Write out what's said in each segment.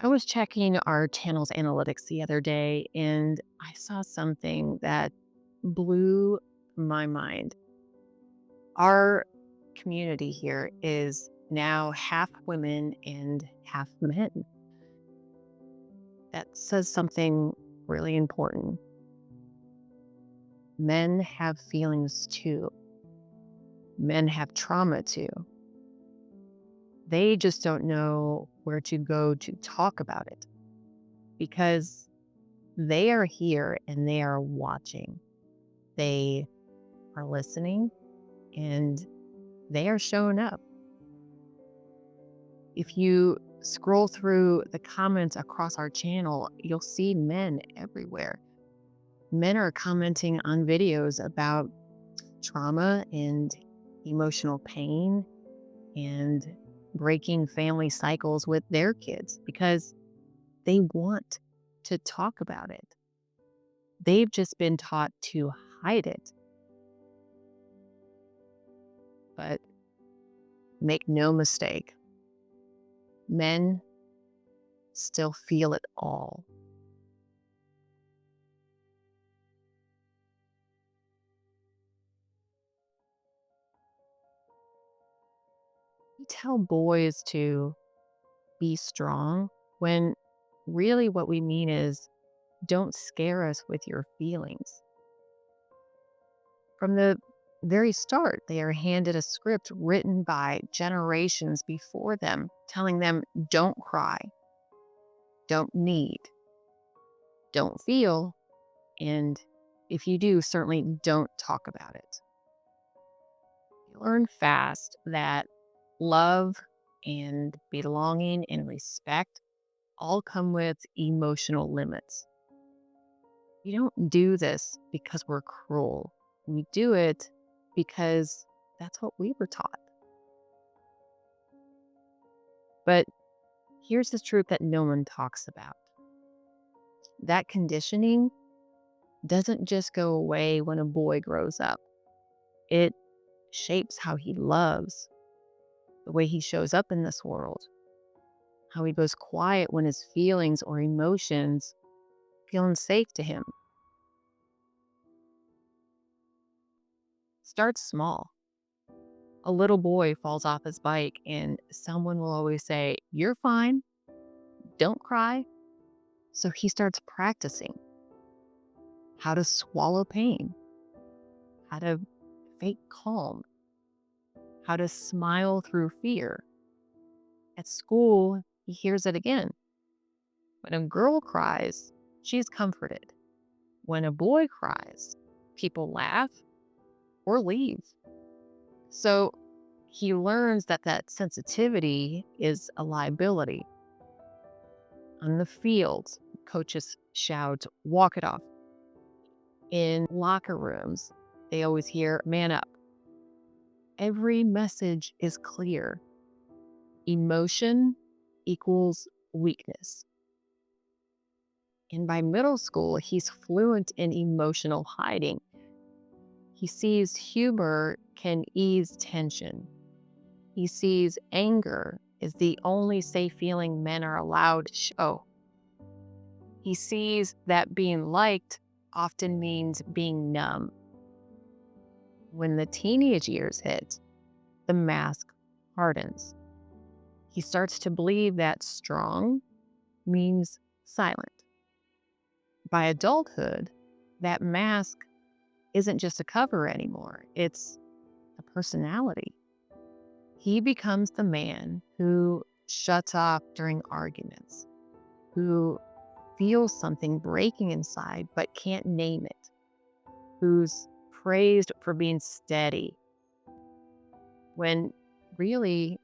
I was checking our channel's analytics the other day and I saw something that blew my mind. Our community here is now half women and half men. That says something really important. Men have feelings too, men have trauma too. They just don't know where to go to talk about it because they are here and they are watching. They are listening and they are showing up. If you scroll through the comments across our channel, you'll see men everywhere. Men are commenting on videos about trauma and emotional pain and breaking family cycles with their kids because they want to talk about it. They've just been taught to hide it. But make no mistake, men still feel it all. We tell boys to be strong when really what we mean is don't scare us with your feelings. From the very start, they are handed a script written by generations before them, telling them don't cry, don't need, don't feel, and if you do, certainly don't talk about it. You learn fast that love and belonging and respect all come with emotional limits. We don't do this because we're cruel. We do it because that's what we were taught. But here's the truth that no one talks about. That conditioning doesn't just go away when a boy grows up. It shapes how he loves, the way he shows up in this world, how he goes quiet when his feelings or emotions feel unsafe to him. Start small. A little boy falls off his bike and someone will always say, "You're fine, don't cry." So he starts practicing how to swallow pain, how to fake calm, how to smile through fear. At school, he hears it again. When a girl cries, she's comforted. When a boy cries, people laugh or leave. So he learns that sensitivity is a liability. On the field, coaches shout, "Walk it off." In locker rooms, they always hear, "Man up." Every message is clear. Emotion equals weakness. And by middle school, he's fluent in emotional hiding. He sees humor can ease tension. He sees anger is the only safe feeling men are allowed to show. He sees that being liked often means being numb. When the teenage years hit, the mask hardens. He starts to believe that strong means silent. By adulthood, that mask isn't just a cover anymore, it's a personality. He becomes the man who shuts off during arguments, who feels something breaking inside but can't name it, who's praised for being steady when really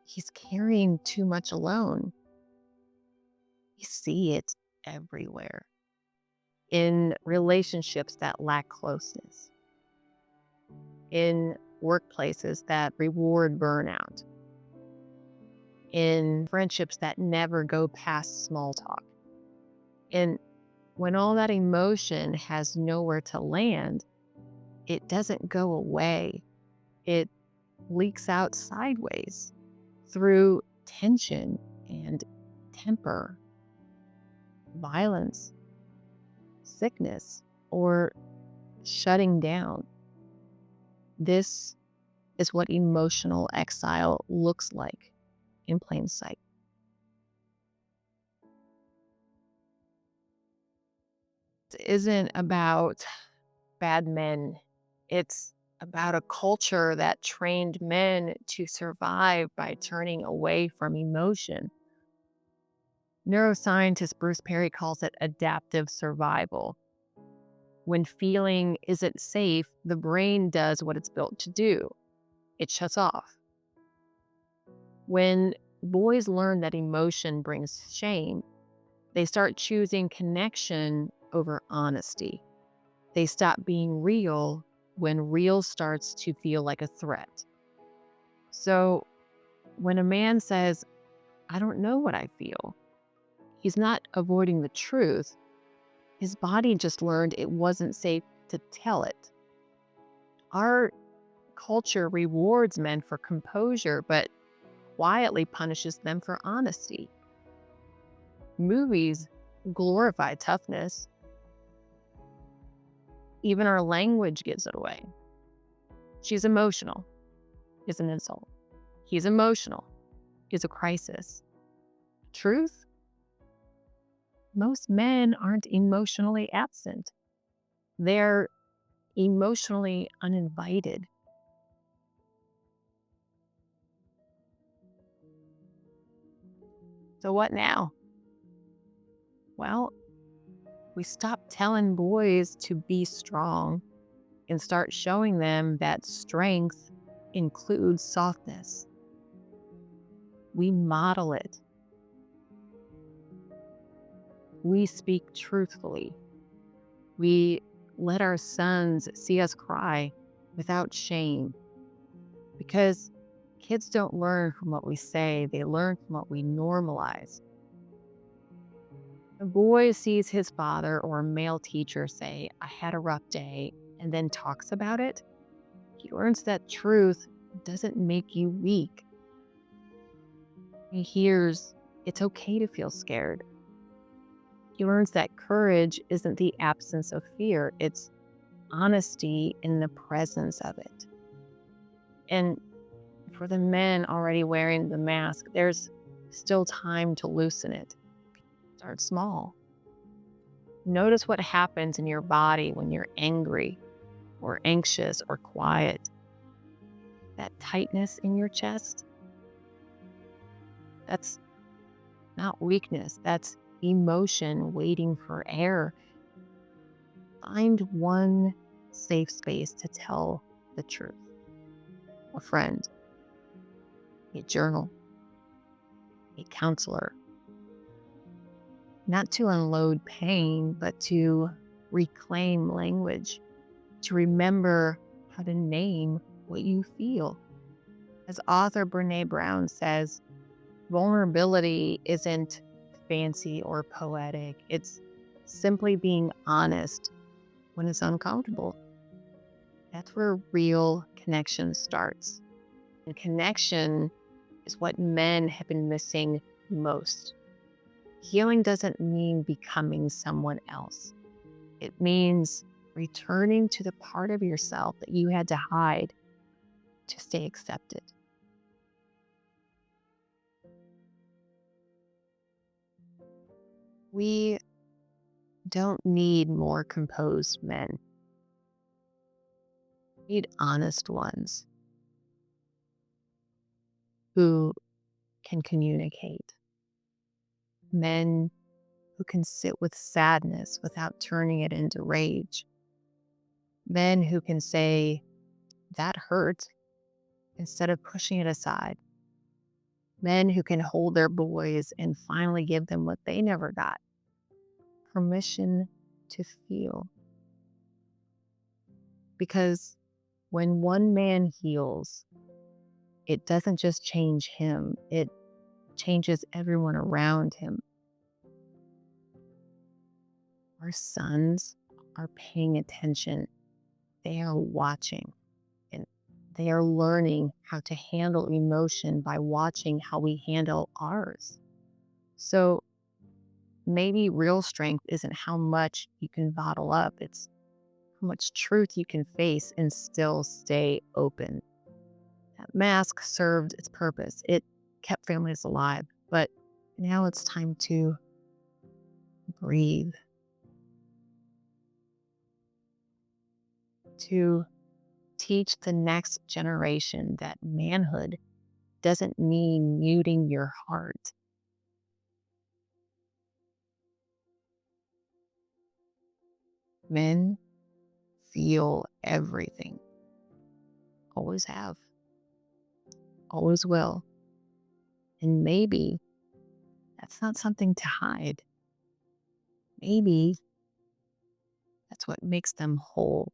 he's carrying too much alone. You see it everywhere in relationships that lack closeness, in workplaces that reward burnout, in friendships that never go past small talk. And when all that emotion has nowhere to land, it doesn't go away. It leaks out sideways through tension and temper violence, sickness, or shutting down. This is what emotional exile looks like in plain sight. It isn't about bad men. It's about a culture that trained men to survive by turning away from emotion. Neuroscientist Bruce Perry calls it adaptive survival. When feeling isn't safe, the brain does what it's built to do, it shuts off. When boys learn that emotion brings shame, they start choosing connection over honesty. They stop being real when real starts to feel like a threat. So when a man says, I don't know what I feel, he's not avoiding the truth. His body just learned it wasn't safe to tell it. Our culture rewards men for composure, but quietly punishes them for honesty. Movies glorify toughness. Even our language gives it away. She's emotional is an insult. He's emotional is a crisis. Truth? Most men aren't emotionally absent. They're emotionally uninvited. So what now? Well, we stop telling boys to be strong and start showing them that strength includes softness. We model it. We speak truthfully. We let our sons see us cry without shame because kids don't learn from what we say, they learn from what we normalize. A boy sees his father or a male teacher say, I had a rough day, and then talks about it. He learns that truth doesn't make you weak. He hears it's okay to feel scared. He learns that courage isn't the absence of fear, it's honesty in the presence of it. And for the men already wearing the mask, there's still time to loosen it. Start small. Notice what happens in your body when you're angry or anxious or quiet. That tightness in your chest, that's not weakness, that's emotion waiting for air. Find one safe space to tell the truth. A friend, a journal, a counselor. Not to unload pain, but to reclaim language, to remember how to name what you feel. As author Brene Brown says, vulnerability isn't fancy or poetic. It's simply being honest when it's uncomfortable. That's where real connection starts. And connection is what men have been missing most. Healing doesn't mean becoming someone else. It means returning to the part of yourself that you had to hide to stay accepted. We don't need more composed men. We need honest ones who can communicate. Men who can sit with sadness without turning it into rage. Men who can say, that hurt, instead of pushing it aside. Men who can hold their boys and finally give them what they never got, permission to feel. Because when one man heals, it doesn't just change him, it changes everyone around him. Our sons are paying attention, they are watching, and they are learning how to handle emotion by watching how we handle ours. So Maybe real strength isn't how much you can bottle up, it's how much truth you can face and still stay open. That mask served its purpose. It kept families alive. But now it's time to breathe, to teach the next generation that manhood doesn't mean muting your heart. Men feel everything, always have, always will. And maybe that's not something to hide. Maybe that's what makes them whole.